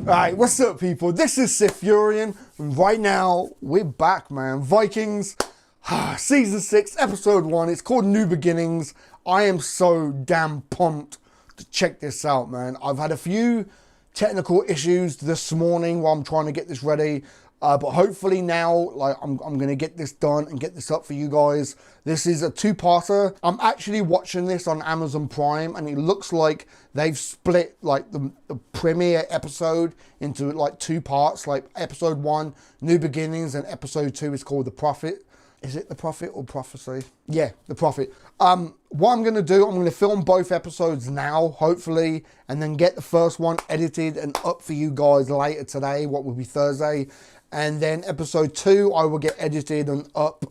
Alright, what's up people? This is SiTHFuRiON, and right now we're back, man. Vikings, season 6, episode 1. It's called New Beginnings. I am so damn pumped to check this out, man. I've had a few technical issues this morning while I'm trying to get this ready. But hopefully now, like, I'm going to get this done and get this up for you guys. This is a two-parter. I'm actually watching this on Amazon Prime, and it looks like they've split, like, the premiere episode into, like, two parts. Like, episode 1, New Beginnings, and episode 2 is called The Prophet. Is it The Prophet or Prophecy? Yeah, The Prophet. What I'm going to do, I'm going to film both episodes now, hopefully, and then get the first one edited and up for you guys later today, what will be Thursday. And then episode 2, I will get edited and up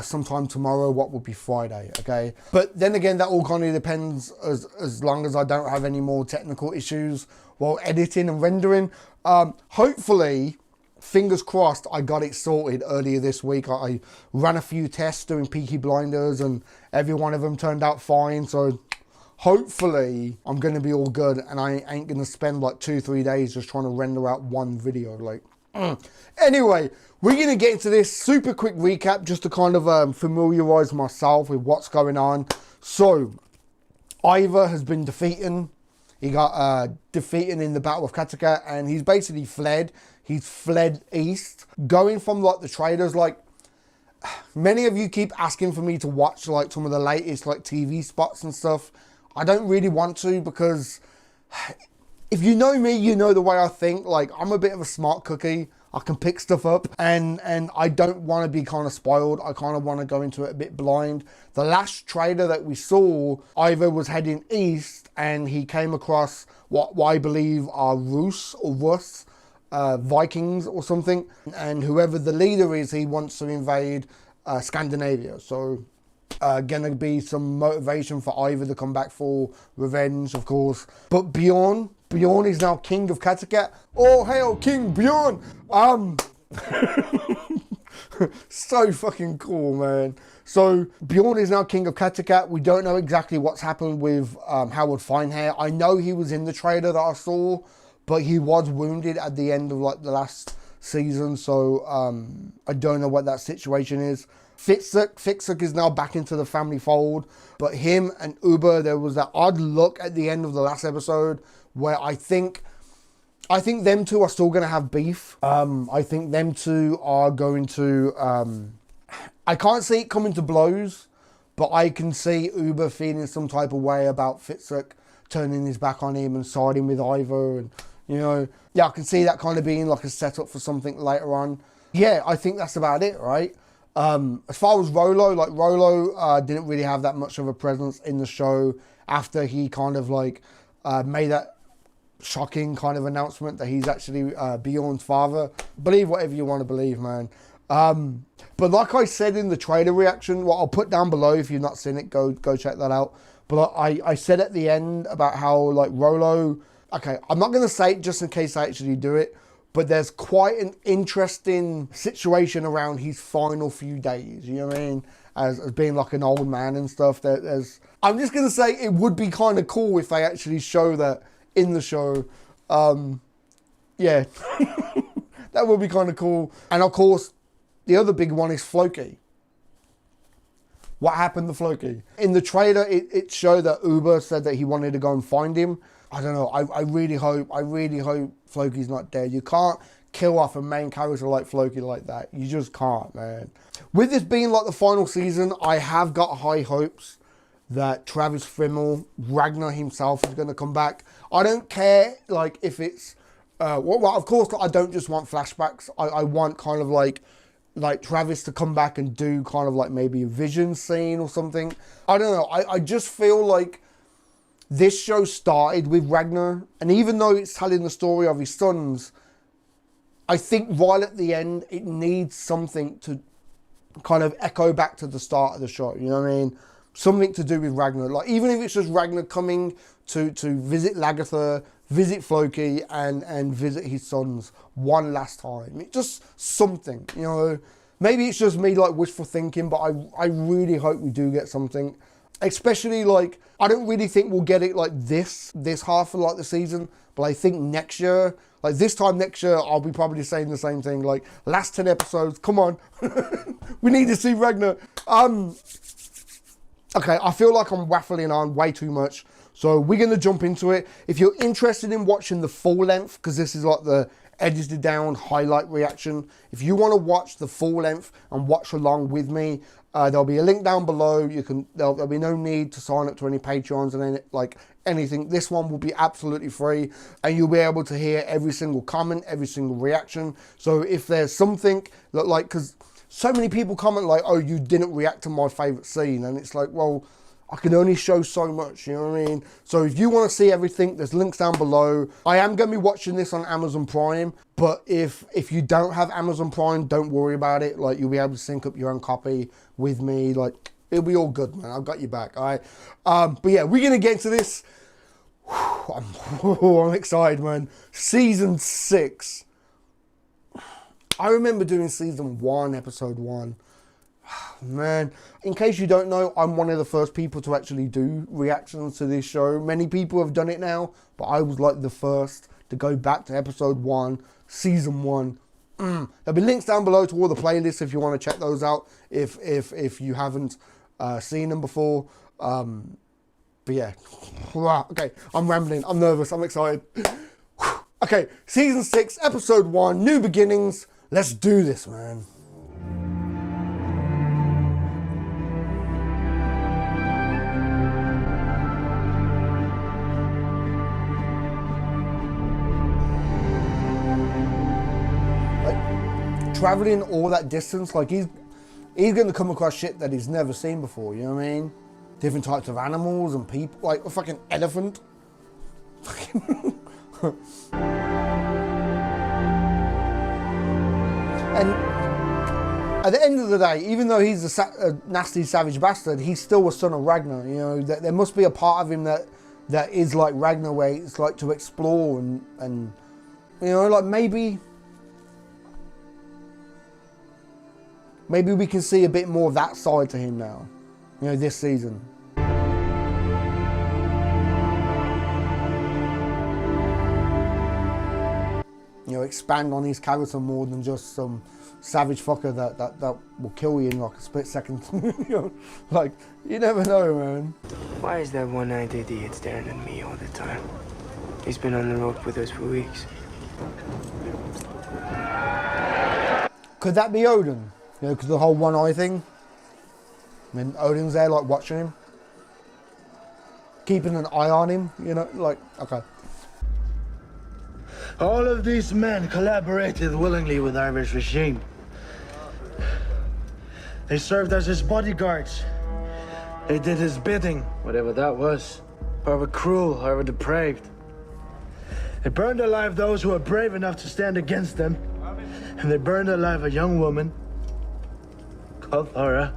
sometime tomorrow, what will be Friday, okay? But then again, that all kind of depends as long as I don't have any more technical issues while editing and rendering. Hopefully, fingers crossed, I got it sorted earlier this week. I ran a few tests doing Pecky blinders and every one of them turned out fine. So hopefully I'm going to be all good and I ain't going to spend like 2-3 days just trying to render out one video. Like, Anyway, we're going to get into this super quick recap just to kind of familiarize myself with what's going on. So, Ivar has been defeated. He got defeated in the Battle of Kattegat and he's basically fled. He's fled east. Going from like the traders, like many of you keep asking for me to watch like some of the latest like TV spots and stuff. I don't really want to because if you know me, you know the way I think. Like, I'm a bit of a smart cookie. I can pick stuff up and I don't want to be kind of spoiled. I kind of want to go into it a bit blind. The last trailer that we saw, Ivar was heading east and he came across what I believe are Rus Vikings or something. And whoever the leader is, he wants to invade Scandinavia. So gonna be some motivation for Ivar to come back for revenge, of course. But Bjorn is now king of Kattegat. Oh, hail King Bjorn! So fucking cool, man. So Bjorn is now king of Kattegat. We don't know exactly what's happened with Howard Finehair. I know he was in the trailer that I saw, but he was wounded at the end of like the last season. So I don't know what that situation is. Fitzek is now back into the family fold, but him and Uber, there was that odd look at the end of the last episode where I think them two are still going to have beef. I think them two are going to, I can't see it coming to blows, but I can see Uber feeling some type of way about Fitzek turning his back on him and siding with Ivar, and you know, yeah, I can see that kind of being like a setup for something later on. Yeah, I think that's about it, right? As far as Rollo, like Rollo didn't really have that much of a presence in the show after he kind of like made that shocking kind of announcement that he's actually Bjorn's father. Believe whatever you want to believe, man. But like I said in the trailer reaction, what I'll put down below if you've not seen it, go check that out. But I said at the end about how like Rollo, okay, I'm not going to say it just in case I actually do it, but there's quite an interesting situation around his final few days, you know what I mean? As being like an old man and stuff. I'm just going to say it would be kind of cool if they actually show that in the show. Yeah, that would be kind of cool. And of course, the other big one is Floki. What happened to Floki? In the trailer, it showed that Uber said that he wanted to go and find him. I don't know. I really hope Floki's not dead. You can't kill off a main character like Floki like that. You just can't, man. With this being like the final season, I have got high hopes that Travis Fimmel, Ragnar himself, is going to come back. I don't care, like, if it's... well, of course, I don't just want flashbacks. I want kind of like Travis to come back and do kind of like maybe a vision scene or something. I don't know. I just feel like this show started with Ragnar, and even though it's telling the story of his sons, I think right at the end, it needs something to kind of echo back to the start of the show, you know what I mean? Something to do with Ragnar. Like, even if it's just Ragnar coming to visit Lagertha, visit Floki, and visit his sons one last time. It's just something, you know? Maybe it's just me, like, wishful thinking, but I really hope we do get something. Especially like, I don't really think we'll get it like this half of like the season, but I think next year, like this time next year, I'll be probably saying the same thing. Like, last 10 episodes, come on. We need to see Ragnar. Okay, I feel like I'm waffling on way too much. So we're going to jump into it. If you're interested in watching the full length, because this is like the edited down highlight reaction. If you want to watch the full length and watch along with me, there'll be a link down below. There'll be no need to sign up to any Patreons and anything. This one will be absolutely free, and you'll be able to hear every single comment, every single reaction. So if there's something that like, because so many people comment like, oh, you didn't react to my favorite scene, and it's like, well, I can only show so much, you know what I mean? So if you want to see everything, there's links down below. I am going to be watching this on Amazon Prime, but if you don't have Amazon Prime, don't worry about it. Like, you'll be able to sync up your own copy with me. Like, it'll be all good, man. I've got your back, all right? But yeah, we're going to get into this. I'm excited, man. Season 6. I remember doing season 1, episode 1. Man, in case you don't know, I'm one of the first people to actually do reactions to this show. Many people have done it now, but I was like the first to go back to episode 1, season 1. There'll be links down below to all the playlists if you want to check those out, if you haven't seen them before. But yeah, okay, I'm rambling, I'm nervous, I'm excited. Okay, season 6, episode 1, New Beginnings. Let's do this, man. Traveling all that distance, like he's going to come across shit that he's never seen before, you know what I mean? Different types of animals and people, like a fucking elephant. And at the end of the day, even though he's a nasty, savage bastard, he's still a son of Ragnar, you know? There must be a part of him that is like Ragnar, where it's like to explore and you know, like maybe we can see a bit more of that side to him now, you know, this season. You know, expand on his character more than just some savage fucker that will kill you in like a split second. You know, like, you never know, man. Why is that one-eyed idiot staring at me all the time? He's been on the road with us for weeks. Could that be Odin? You know, because the whole one eye thing. I mean, Odin's there, like, watching him. Keeping an eye on him, you know, like, okay. All of these men collaborated willingly with Irish regime. They served as his bodyguards. They did his bidding, whatever that was. However cruel, however depraved. They burned alive those who were brave enough to stand against them. And they burned alive a young woman called Laura,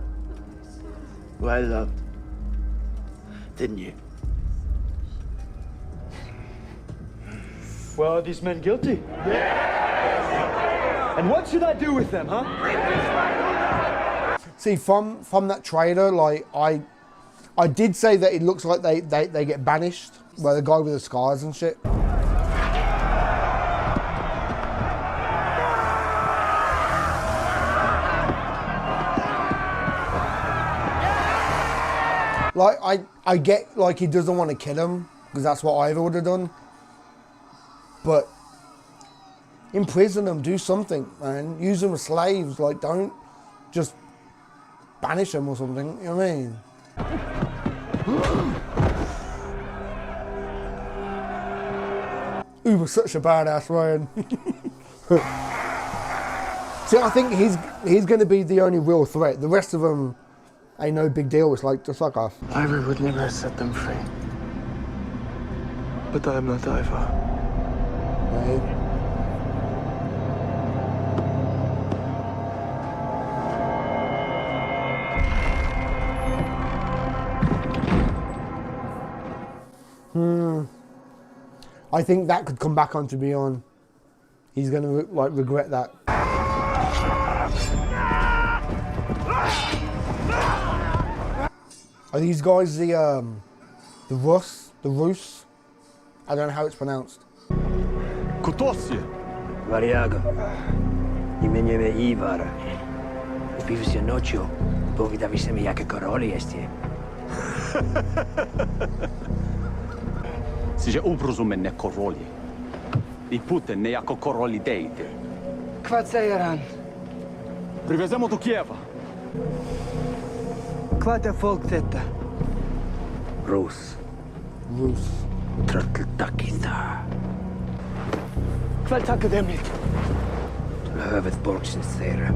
who I loved. Didn't you? Well, are these men guilty? Yeah. And what should I do with them, huh? See, from that trailer, like, I did say that it looks like they get banished, where the guy with the scars and shit. Like, I get, like, he doesn't want to kill him, because that's what I would have done. But imprison them, do something, man. Use them as slaves. Like, don't just banish them or something. You know what I mean? Uber's such a badass, Ryan. See, I think he's going to be the only real threat. The rest of them ain't no big deal. It's like, just fuck off. Ivor would never set them free. But I am not Ivor. Right. I think that could come back onto Beyond. He's gonna like regret that. Are these guys the Rus? The Rus? I don't know how it's pronounced. Kutosje. Variago. Imieniem Ivar. Upił się nocą, bo wydaje się mi, jakie koroli jest. Si je ubruzumenne koroli. I putenne jako koroli deite. Kvatseiran. Privezemo do Kieva. Kvata folk tätä. Rus. Rus. Trötteltakita. Kvaltakademit. Hövet borgsens þeirra,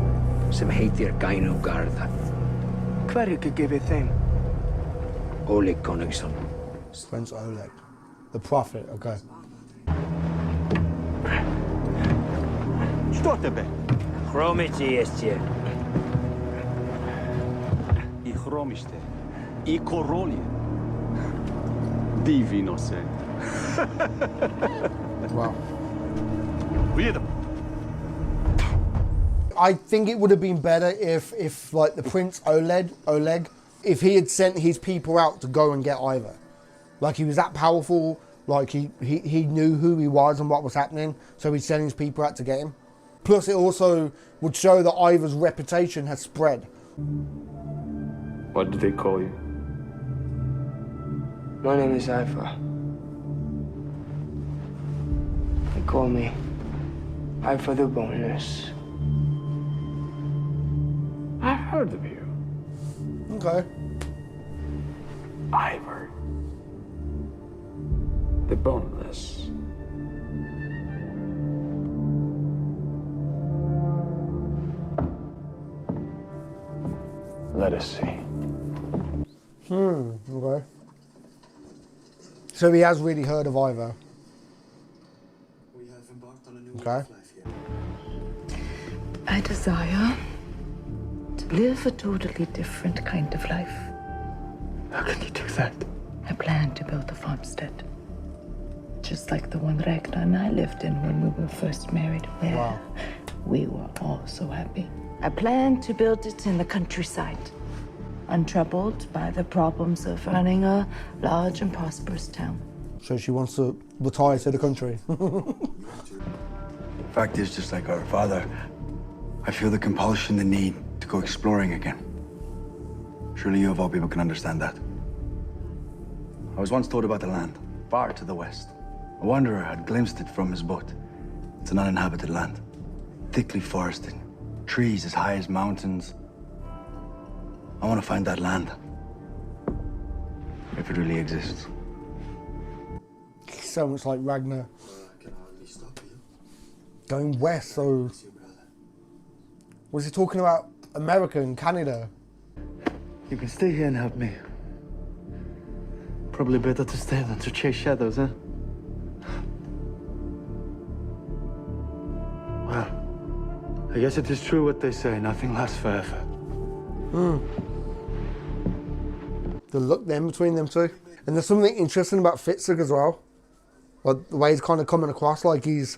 sem heitir Gainugarða. Hverju gefið þeim? Ole Konungsson. Prince Oleg. The prophet, okay. Što tebe? Hromići jeste. I hromište. I korolje. Divino se. Wow. Ujedem. I think it would have been better if like the Prince Oleg, if he had sent his people out to go and get Ivor. Like he was that powerful, like he knew who he was and what was happening, so he'd send his people out to get him. Plus it also would show that Ivor's reputation has spread. What do they call you? My name is Ivor. They call me Ivor the Boneless. I've heard of you. Okay. Ivor. The Boneless. Let us see. Okay. So he has really heard of Ivor. We have embarked on a new Okay. way of life here. I desire to live a totally different kind of life. How can you do that? I plan to build a farmstead, just like the one Ragnar and I lived in when we were first married, where Wow. we were all so happy. I plan to build it in the countryside, untroubled by the problems of running a large and prosperous town. So she wants to retire to the country. Fact is, just like our father, I feel the compulsion, the need to go exploring again. Surely you of all people can understand that. I was once told about the land, far to the west. A wanderer had glimpsed it from his boat. It's an uninhabited land, thickly forested, trees as high as mountains. I want to find that land, if it really exists. So much like Ragnar. Going west, so... Was he talking about America and Canada? You can stay here and help me. Probably better to stay than to chase shadows, huh? Well, I guess it is true what they say, nothing lasts forever. The look then between them two. And there's something interesting about Fitzek as well. Like the way he's kind of coming across like he's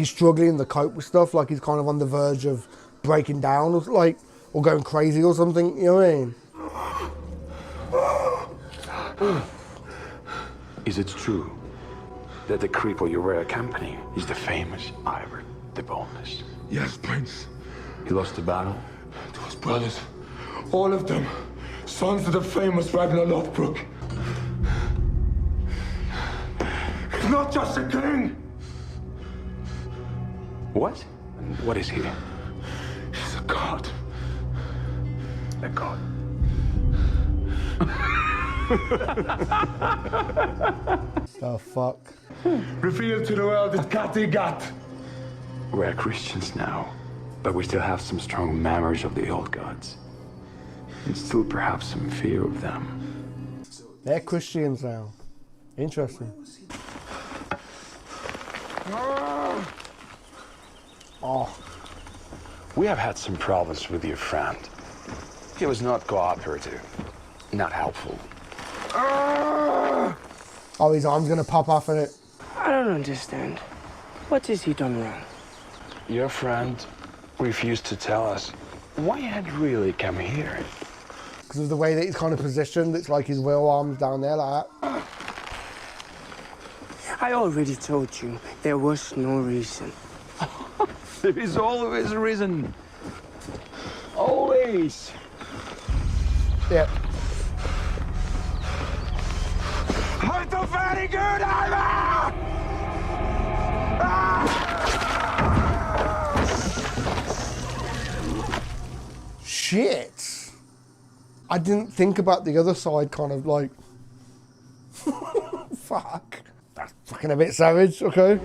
struggling to cope with stuff, like he's kind of on the verge of breaking down or going crazy or something, you know what I mean? Is it true that the cripple you were accompanying is the famous Ivor the Boneless? Yes, Prince. He lost the battle? To his brothers. All of them. Sons of the famous Ragnar Lothbrok. He's not just a king. What? And what is he? He's a god. A god. The fuck? Revealed to the world is Kattegat. We're Christians now, but we still have some strong memories of the old gods. And still perhaps some fear of them. They're Christians now. Interesting. Oh, We have had some problems with your friend. He was not cooperative, not helpful. oh, his arm's gonna pop off in it. I don't understand. What has he done wrong? Your friend refused to tell us why he had really come here. because of the way that he's kind of positioned. It's like his real arms down there like that. I already told you there was no reason. There is always a reason. Always. Yeah. I'm so very good, Ivor! Shit. I didn't think about the other side, kind of like. Fuck. That's fucking a bit savage, okay.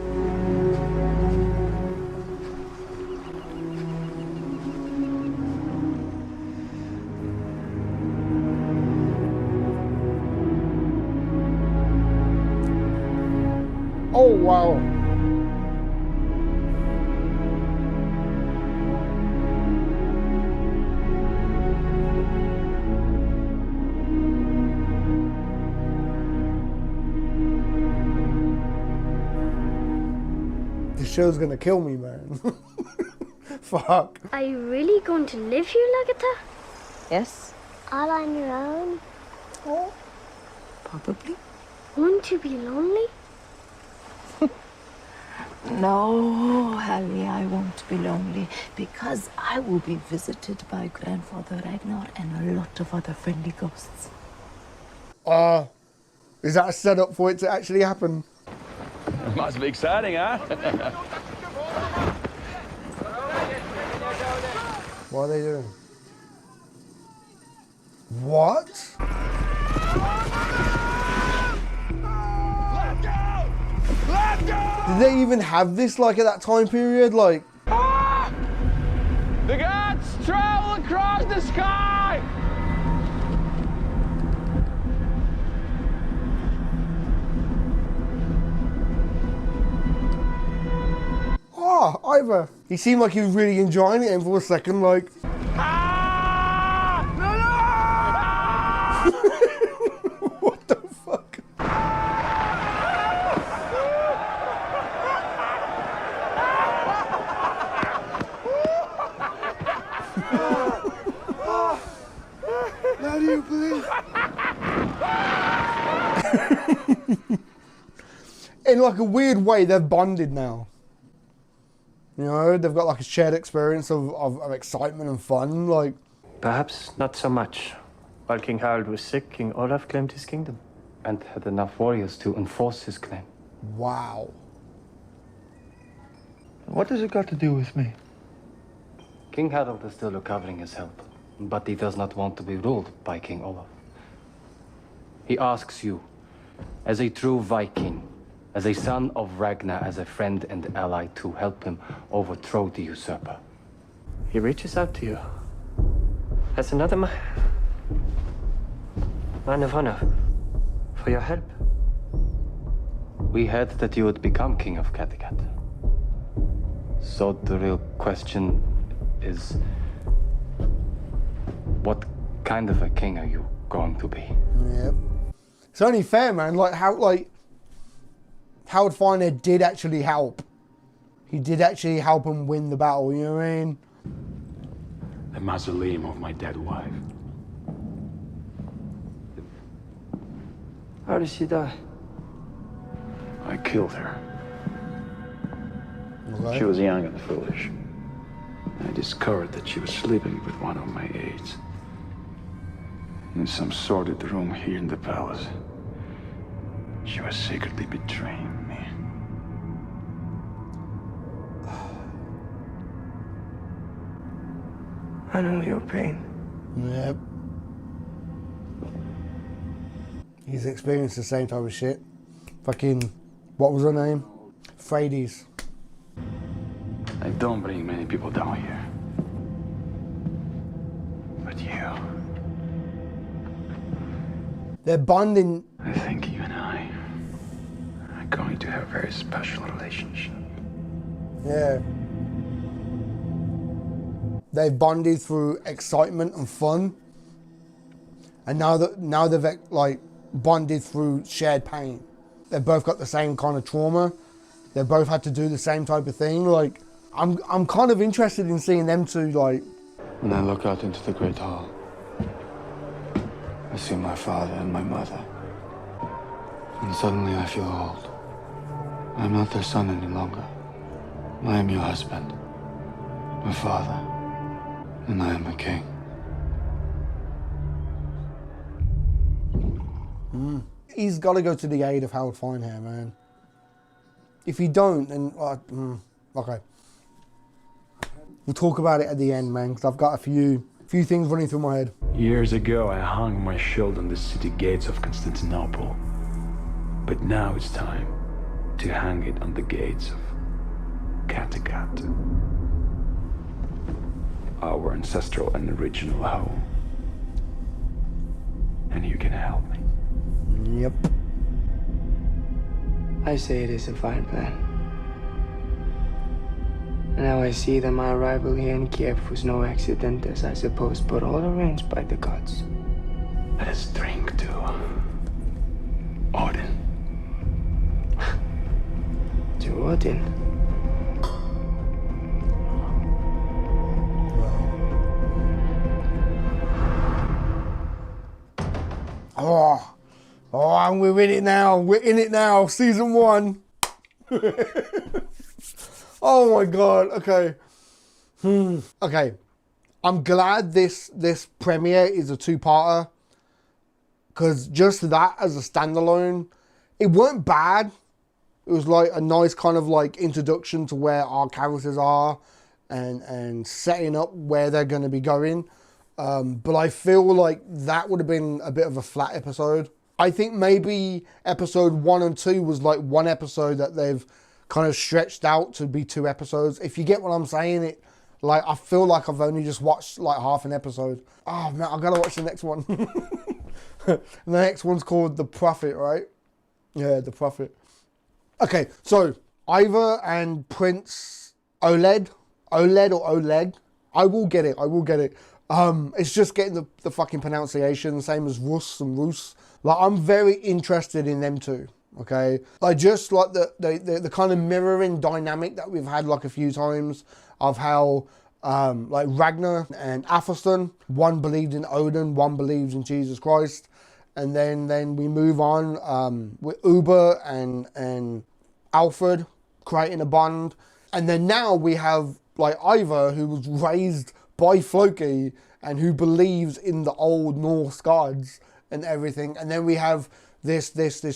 Oh, wow. This show's gonna kill me, man. Fuck. Are you really going to live here, Lagatha? Yes, All on your own? Oh. probably. Won't you be lonely? No, Hallie, I won't be lonely because I will be visited by Grandfather Ragnar and a lot of other friendly ghosts. Is that a setup for it to actually happen? Must be exciting, huh? What are they doing? What? Let's go! Did they even have this like at that time period? Like, Ah! The gods travel across the sky! Ivor. He seemed like he was really enjoying it, and for a second, like. Ah! No, no! What the fuck? Now do you believe? In like a weird way, they've bonded now. You know, they've got like a shared experience of excitement and fun. Like, Perhaps not so much. While King Harald was sick, King Olaf claimed his kingdom and had enough warriors to enforce his claim. wow. What does it got to do with me? King Harald is still recovering his health, but he does not want to be ruled by King Olaf. He asks you, as a true Viking, as a son of Ragnar, as a friend and ally, to help him overthrow the usurper. He reaches out to you as another man of honor for your help. We heard that you would become King of Kattegat. So the real question is, what kind of a king are you going to be? Yep. It's only fair, man. Like Howard Finehead did actually help. He did actually help him win the battle. You know what I mean? The mausoleum of my dead wife. How did she die? I killed her. Okay. She was young and foolish. I discovered that she was sleeping with one of my aides in some sordid room here in the palace. She was secretly betraying me. I know your pain. Yep. He's experienced the same type of shit. Fucking, what was her name? Frades. I don't bring many people down here. But you. They're bonding. I think you and I are going to have a very special relationship. Yeah. They've bonded through excitement and fun. And now they've like bonded through shared pain. They've both got the same kind of trauma. They both had to do the same type of thing. Like, I'm kind of interested in seeing them two, like. When I look out into the great hall, I see my father and my mother. And suddenly I feel old. I'm not their son any longer. I am your husband, my father, and I am a king. He's got to go to the aid of Howard Finehair, man. If he don't, then okay. We'll talk about it at the end, man, because I've got a few things running through my head. Years ago, I hung my shield on the city gates of Constantinople. But now it's time to hang it on the gates of Kattegat, our ancestral and original home. And you can help me. Yep. I say it is a fine plan. Now I see that my arrival here in Kiev was no accident, as I suppose, but all arranged by the gods. Let us drink to Odin. To Odin? And we're in it now. We're in it now. Season 1. Oh my god. Okay. Okay. I'm glad this premiere is a 2-parter. Because just that as a standalone, it weren't bad. It was like a nice kind of like introduction to where our characters are and setting up where they're going to be going. But I feel like that would have been a bit of a flat episode. I think maybe episode 1 and 2 was like one episode that they've kind of stretched out to be 2 episodes. If you get what I'm saying, like I feel like I've only just watched like half an episode. Oh man, I've got to watch the next one. The next one's called The Prophet, right? Yeah, The Prophet. Okay, so Ivar and Prince Oleg. I will get it. It's just getting the fucking pronunciation, same as Rus and Rus. Like, I'm very interested in them too, okay? Like, just like the kind of mirroring dynamic that we've had like a few times of how like Ragnar and Athelstan, one believed in Odin, one believes in Jesus Christ. And then we move on with Uber and Alfred creating a bond. And then now we have like Ivar, who was raised by Floki and who believes in the old Norse gods and everything. And then we have this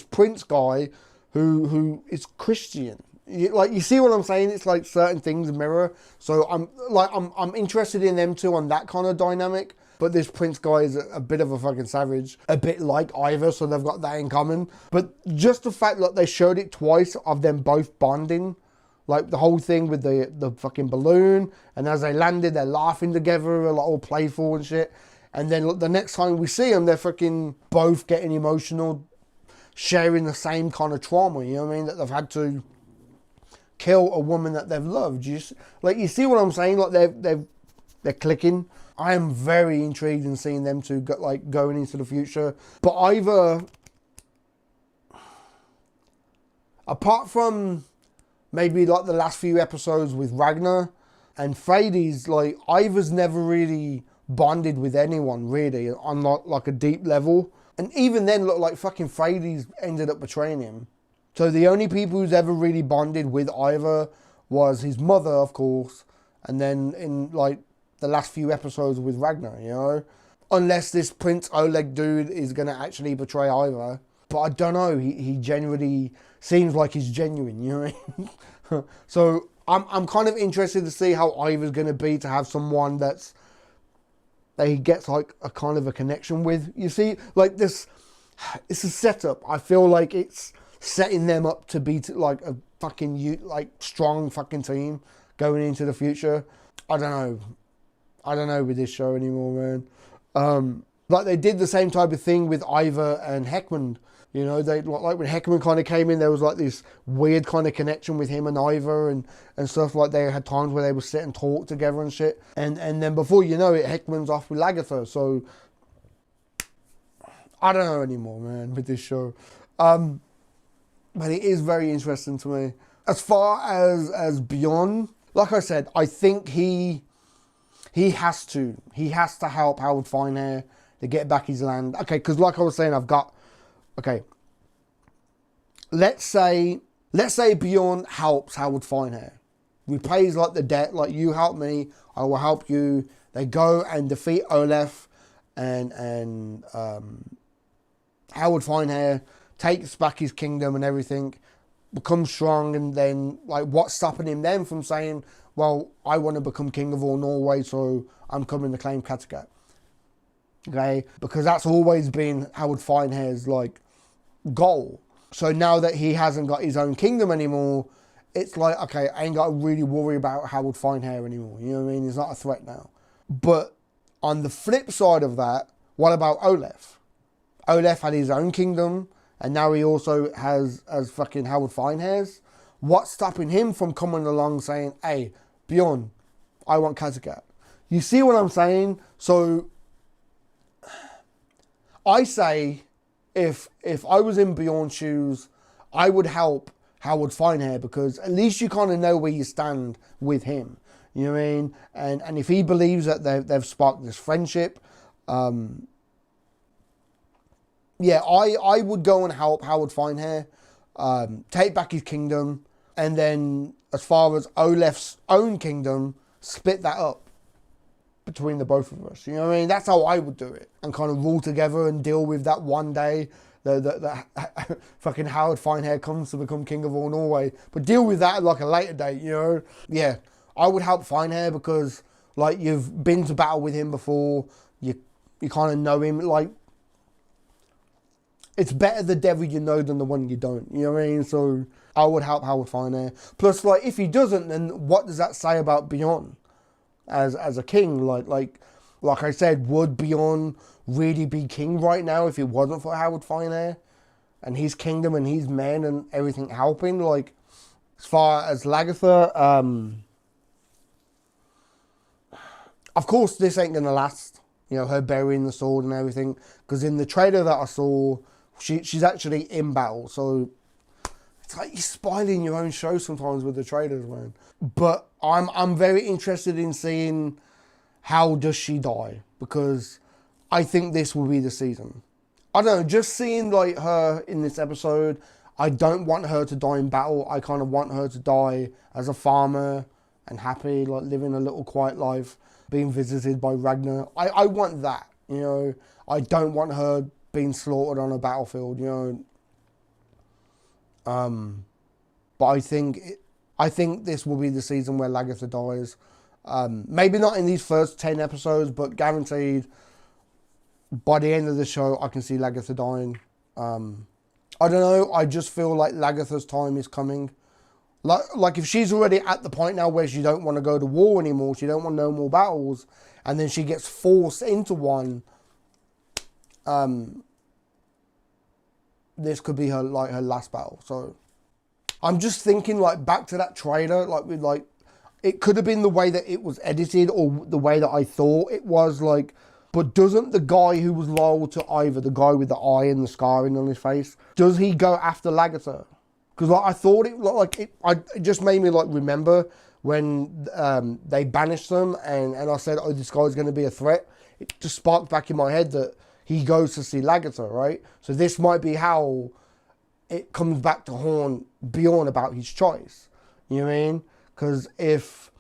prince guy who is Christian. You see what I'm saying? It's like certain things mirror. So I'm interested in them too on that kind of dynamic. But this prince guy is a bit of a fucking savage, a bit like Ivar, so they've got that in common. But just the fact that they showed it twice of them both bonding, like the whole thing with the fucking balloon, and as they landed, they're laughing together, like all playful and shit. And then the next time we see them, they're fucking both getting emotional, sharing the same kind of trauma, you know what I mean? That they've had to kill a woman that they've loved. You see what I'm saying? Like they're clicking. I am very intrigued in seeing them two going into the future. But Ivar, apart from maybe like the last few episodes with Ragnar and Freydis, like Ivar's never really bonded with anyone really on like a deep level. And even then, look, like fucking Freydis ended up betraying him. So the only people who's ever really bonded with Ivar was his mother, of course, and then in like the last few episodes with Ragnar, you know? Unless this Prince Oleg dude is going to actually betray Ivar. But I don't know, he genuinely seems like he's genuine, you know what I mean? So I'm kind of interested to see how Ivar's going to be, to have someone that he gets like a kind of a connection with. You see, like this, it's a setup. I feel like it's setting them up to be like a fucking strong fucking team going into the future. I don't know with this show anymore, man. Like they did the same type of thing with Ivar and Heckman. You know, they like when Heckman kind of came in, there was like this weird kind of connection with him and Ivar and stuff. Like they had times where they would sit and talk together and shit. And then before you know it, Heckman's off with Lagertha. So I don't know anymore, man, with this show. But it is very interesting to me. As far as Bjorn, like I said, I think he has to help Howard Finehair They get back his land. Okay, because like I was saying, okay. Let's say Bjorn helps Howard Finehair. Repays like the debt, like you help me, I will help you. They go and defeat Olaf and Howard Finehair takes back his kingdom and everything, becomes strong, and then like what's stopping him then from saying, well, I want to become king of all Norway, so I'm coming to claim Kattegat. Okay, because that's always been Howard Finehair's like goal. So now that he hasn't got his own kingdom anymore, it's like, okay, I ain't got to really worry about Howard Finehair anymore. You know what I mean? He's not a threat now. But on the flip side of that, what about Olaf? Olaf had his own kingdom, and now he also has fucking Howard Finehair's. What's stopping him from coming along saying, hey, Bjorn, I want Kattegat? You see what I'm saying? So I say, if I was in Bjorn's shoes, I would help Howard Finehair, because at least you kind of know where you stand with him. You know what I mean? And if he believes that they've sparked this friendship, yeah, I would go and help Howard Finehair, take back his kingdom, and then as far as Olaf's own kingdom, split that up between the both of us. You know what I mean? That's how I would do it, and kind of rule together and deal with that one day that fucking Howard Finehair comes to become king of all Norway. But deal with that at like a later date, you know? Yeah, I would help Finehair because like you've been to battle with him before, you kind of know him. Like, it's better the devil you know than the one you don't. You know what I mean? So I would help Howard Finehair. Plus, like, if he doesn't, then what does that say about Bjorn as a king? Like I said, would Bjorn really be king right now if it wasn't for Howard Finehair and his kingdom and his men and everything helping? Like, as far as Lagertha, of course this ain't gonna last. You know, her burying the sword and everything, because in the trailer that I saw, she's actually in battle. So it's like you're spoiling your own show sometimes with the trailers, man. But I'm very interested in seeing how does she die, because I think this will be the season. I don't know, just seeing like her in this episode, I don't want her to die in battle. I kind of want her to die as a farmer and happy, like living a little quiet life, being visited by Ragnar. I want that, you know. I don't want her being slaughtered on a battlefield, you know. But I think this will be the season where Lagertha dies. Maybe not in these first 10 episodes, but guaranteed by the end of the show, I can see Lagertha dying. I don't know, I just feel like Lagertha's time is coming. Like if she's already at the point now where she don't want to go to war anymore, she don't want no more battles, and then she gets forced into one, this could be her last battle. So I'm just thinking like back to that trailer, like it could have been the way that it was edited or the way that I thought it was, like, but doesn't the guy who was loyal to Ivor, the guy with the eye and the scarring on his face, does he go after Lagertha? Because like, I thought it just made me like remember when they banished them and I said, oh, this guy's going to be a threat. It just sparked back in my head that he goes to see Lagertha, right? So this might be how it comes back to haunt Bjorn about his choice. You know what I mean? Because if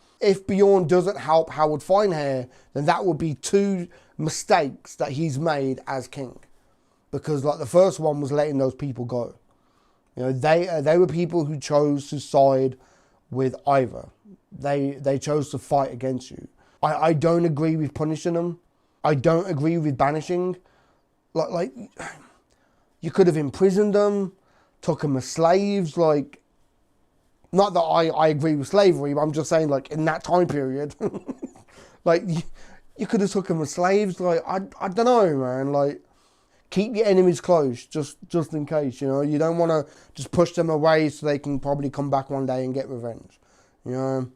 Bjorn doesn't help Howard Finehair, then that would be two mistakes that he's made as king. Because like the first one was letting those people go. You know, they were people who chose to side with Ivor. They chose to fight against you. I don't agree with punishing them. I don't agree with banishing. Like you could have imprisoned them, took them as slaves. Like, not that I agree with slavery, but I'm just saying, like, in that time period, like you could have took them as slaves. Like, I don't know, man. Like, keep your enemies close, just in case, you know. You don't want to just push them away so they can probably come back one day and get revenge. You know,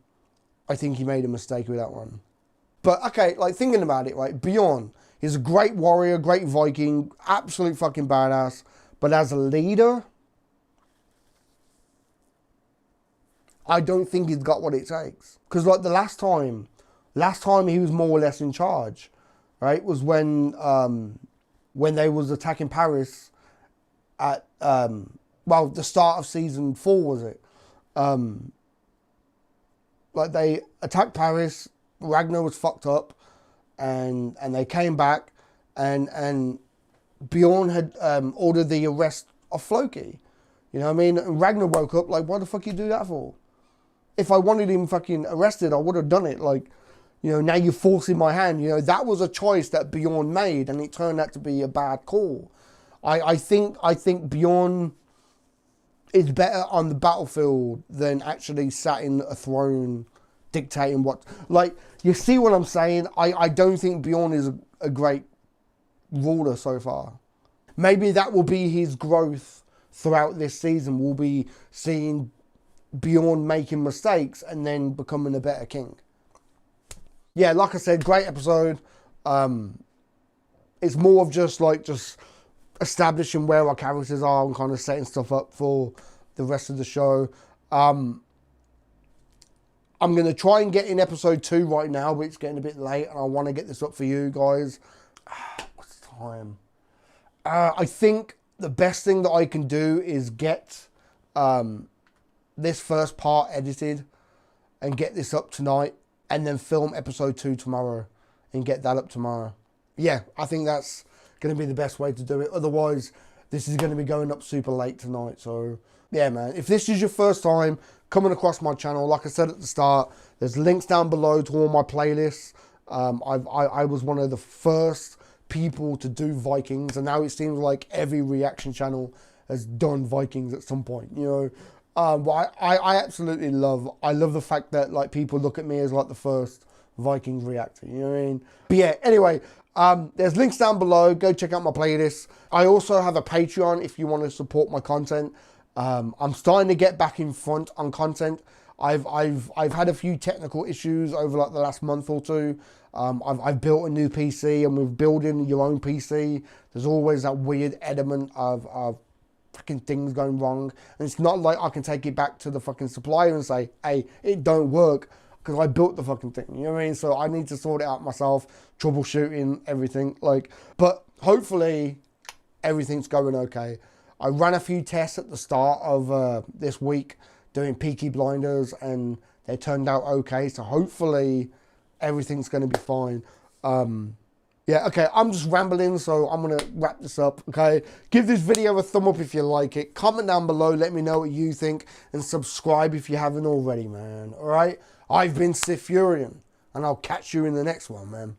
I think he made a mistake with that one. But, okay, like, thinking about it, right, Bjorn, he's a great warrior, great Viking, absolute fucking badass. But as a leader, I don't think he's got what it takes. Because, like, the last time he was more or less in charge, right, was when they was attacking Paris at, well, the start of season 4, was it? Like, they attacked Paris, Ragnar was fucked up, and they came back, and Bjorn had ordered the arrest of Floki. You know what I mean? And Ragnar woke up like, what the fuck you do that for? If I wanted him fucking arrested, I would have done it. Like, you know, now you're forcing my hand. You know, that was a choice that Bjorn made, and it turned out to be a bad call. I think Bjorn is better on the battlefield than actually sat in a throne dictating what... Like, you see what I'm saying? I don't think Bjorn is a great ruler so far. Maybe that will be his growth throughout this season. We'll be seeing Bjorn making mistakes and then becoming a better king. Yeah, like I said, great episode. It's more of just establishing where our characters are and kind of setting stuff up for the rest of the show. I'm going to try and get in episode 2 right now, but it's getting a bit late and I want to get this up for you guys. What's the time? I think the best thing that I can do is get this first part edited and get this up tonight, and then film episode 2 tomorrow and get that up tomorrow. Yeah, I think that's going to be the best way to do it. Otherwise, this is going to be going up super late tonight. So, yeah, man. If this is your first time coming across my channel, like I said at the start, there's links down below to all my playlists. I was one of the first people to do Vikings, and now it seems like every reaction channel has done Vikings at some point, you know. But I absolutely love the fact that, like, people look at me as like the first Vikings reactor, you know what I mean? But yeah, anyway, there's links down below. Go check out my playlists. I also have a Patreon if you want to support my content. I'm starting to get back in front on content. I've had a few technical issues over like the last month or two. I've built a new PC, and with building your own PC, there's always that weird element of fucking things going wrong. And it's not like I can take it back to the fucking supplier and say, hey, it don't work, because I built the fucking thing. You know what I mean? So I need to sort it out myself, troubleshooting everything. Like, but hopefully everything's going okay. I ran a few tests at the start of this week doing Pecky blinders, and they turned out okay. So hopefully everything's going to be fine. Yeah, okay, I'm just rambling, so I'm going to wrap this up, okay? Give this video a thumb up if you like it. Comment down below, let me know what you think, and subscribe if you haven't already, man, all right? I've been SiTHFuRion, and I'll catch you in the next one, man.